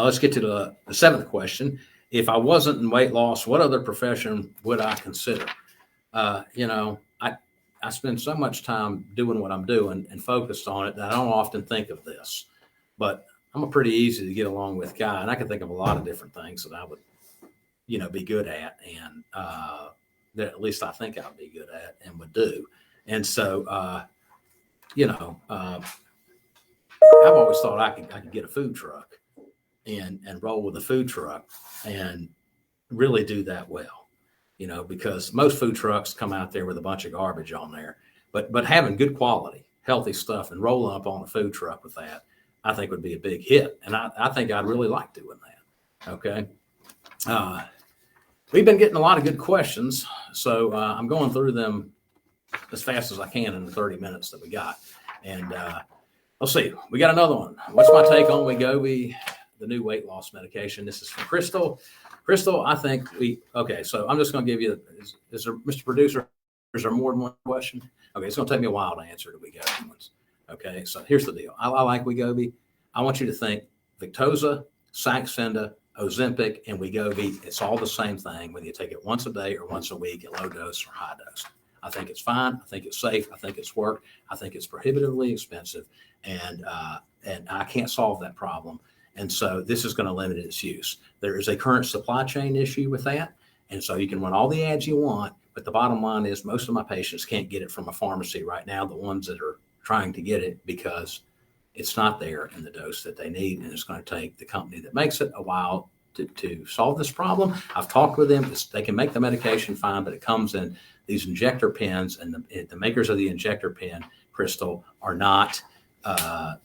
let's get to the seventh question. If I wasn't in weight loss, what other profession would I consider? I spend so much time doing what I'm doing and focused on it that I don't often think of this. But I'm a pretty easy to get along with guy, and I can think of a lot of different things that I would, be good at, and that at least I think I'd be good at and would do. And so, I've always thought I could get a food truck and roll with a food truck and really do that well, because most food trucks come out there with a bunch of garbage on there, but having good quality, healthy stuff and rolling up on a food truck with that, I think would be a big hit. And I think I'd really like doing that. Okay. We've been getting a lot of good questions, so I'm going through them as fast as I can in the 30 minutes that we got. And let's see, we got another one. What's my take on Wegovy, the new weight loss medication? This is from Crystal. Crystal, I think so I'm just going to give you, is there, Mr. Producer, is there more than one question? Okay, it's going to take me a while to answer the Wegovy ones. Okay, so here's the deal. I like Wegovy. I want you to think Victoza, Saxenda, Ozempic, and Wegovy. It's all the same thing, whether you take it once a day or once a week at low dose or high dose. I think it's fine. I think it's safe. I think it's worked. I think it's prohibitively expensive, and I can't solve that problem. And so this is going to limit its use. There is a current supply chain issue with that, and so you can run all the ads you want, but the bottom line is most of my patients can't get it from a pharmacy right now, the ones that are trying to get it, because it's not there in the dose that they need, and it's going to take the company that makes it a while to solve this problem. I've talked with them. They can make the medication fine, but it comes in these injector pens, and the makers of the injector pen, Crystal, are not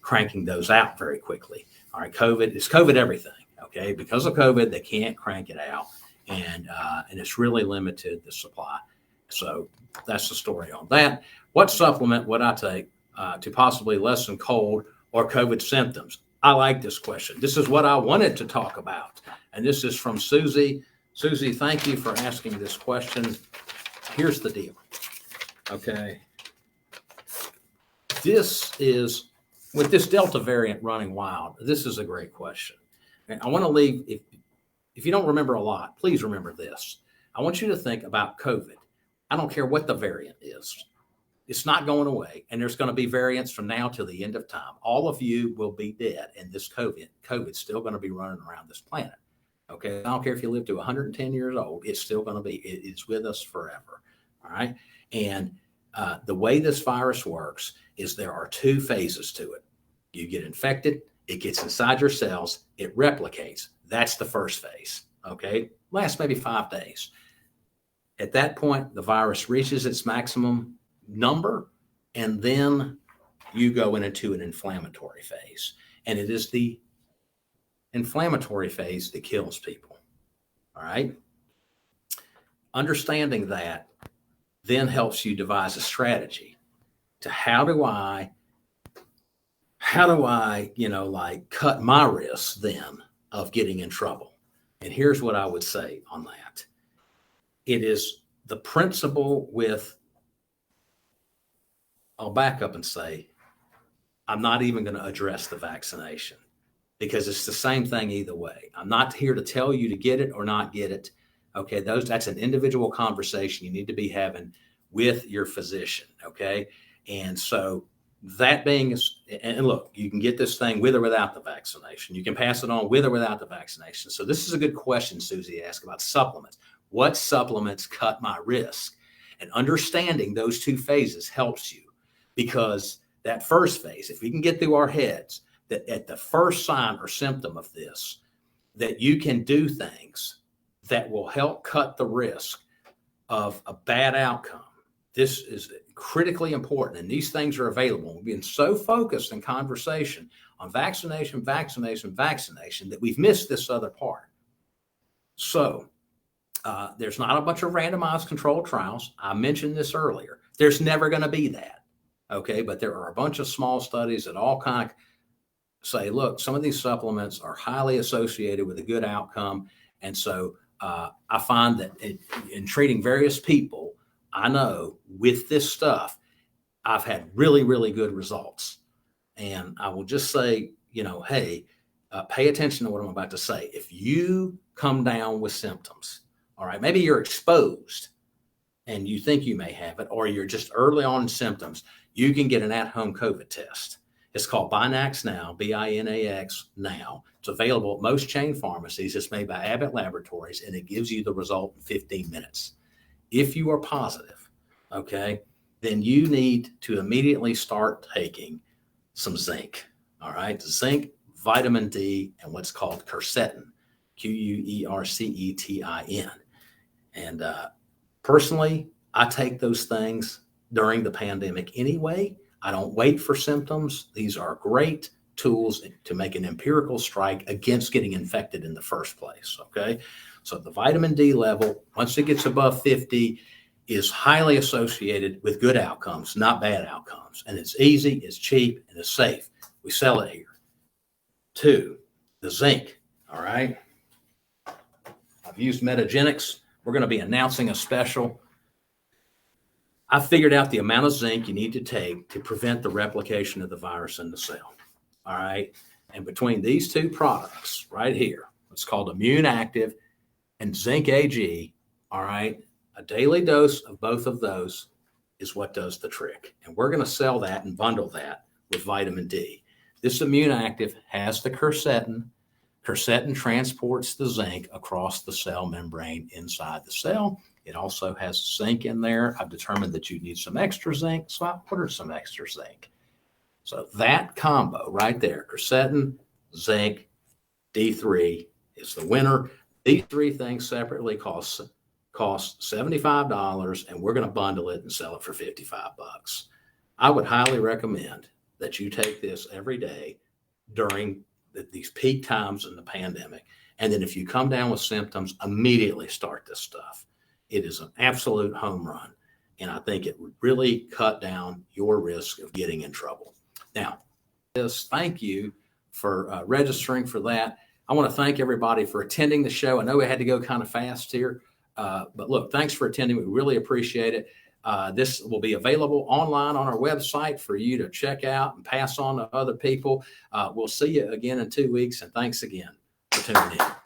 cranking those out very quickly. All right, COVID everything, okay? Because of COVID, they can't crank it out, and it's really limited the supply. So that's the story on that. What supplement would I take to possibly lessen cold or COVID symptoms? I like this question. This is what I wanted to talk about. And this is from Susie. Susie, thank you for asking this question. Here's the deal. Okay. This is, with this Delta variant running wild, this is a great question. And I want to leave, if you don't remember a lot, please remember this. I want you to think about COVID. I don't care what the variant is. It's not going away, and there's going to be variants from now till the end of time. All of you will be dead, and this COVID's still going to be running around this planet. Okay, I don't care if you live to 110 years old, it's still going to be, it's with us forever. All right, and the way this virus works is there are two phases to it. You get infected, it gets inside your cells, it replicates. That's the first phase. Okay, lasts maybe 5 days. At that point, the virus reaches its maximum number, and then you go into an inflammatory phase. And it is the inflammatory phase that kills people. All right. Understanding that then helps you devise a strategy to how do I, cut my risks then of getting in trouble. And here's what I would say on that. It is the principle with, I'll back up and say, I'm not even going to address the vaccination, because it's the same thing either way. I'm not here to tell you to get it or not get it. Okay, that's an individual conversation you need to be having with your physician. Okay, and so that being, and look, you can get this thing with or without the vaccination. You can pass it on with or without the vaccination. So this is a good question Susie asked about supplements. What supplements cut my risk? And understanding those two phases helps you, because that first phase, if we can get through our heads that at the first sign or symptom of this, that you can do things that will help cut the risk of a bad outcome. This is critically important, and these things are available. We've been so focused in conversation on vaccination that we've missed this other part. So there's not a bunch of randomized controlled trials. I mentioned this earlier. There's never going to be that. Okay, but there are a bunch of small studies that all kind of say, look, some of these supplements are highly associated with a good outcome. And so I find that in treating various people, I know with this stuff, I've had really, really good results. And I will just say, hey, pay attention to what I'm about to say. If you come down with symptoms, all right, maybe you're exposed and you think you may have it, or you're just early on in symptoms, you can get an at-home COVID test. It's called Binax Now, Binax Now. It's available at most chain pharmacies. It's made by Abbott Laboratories, and it gives you the result in 15 minutes. If you are positive, okay, then you need to immediately start taking some zinc, all right? Zinc, vitamin D, and what's called quercetin, Quercetin. And personally, I take those things during the pandemic anyway. I don't wait for symptoms. These are great tools to make an empirical strike against getting infected in the first place, okay? So the vitamin D level, once it gets above 50, is highly associated with good outcomes, not bad outcomes. And it's easy, it's cheap, and it's safe. We sell it here. 2, the zinc, all right? I've used Metagenics. We're going to be announcing a special. I figured out the amount of zinc you need to take to prevent the replication of the virus in the cell. All right. And between these two products right here, it's called Immune Active and Zinc AG. All right. A daily dose of both of those is what does the trick. And we're going to sell that and bundle that with vitamin D. This Immune Active has the quercetin. Quercetin transports the zinc across the cell membrane inside the cell. It also has zinc in there. I've determined that you need some extra zinc, so I ordered some extra zinc. So that combo right there, quercetin, zinc, D3 is the winner. These three things separately cost $75, and we're going to bundle it and sell it for $55. I would highly recommend that you take this every day during these peak times in the pandemic. And then if you come down with symptoms, immediately start this stuff. It is an absolute home run. And I think it would really cut down your risk of getting in trouble. Now, thank you for registering for that. I want to thank everybody for attending the show. I know we had to go kind of fast here, but look, thanks for attending. We really appreciate it. This will be available online on our website for you to check out and pass on to other people. We'll see you again in 2 weeks, and thanks again for tuning in.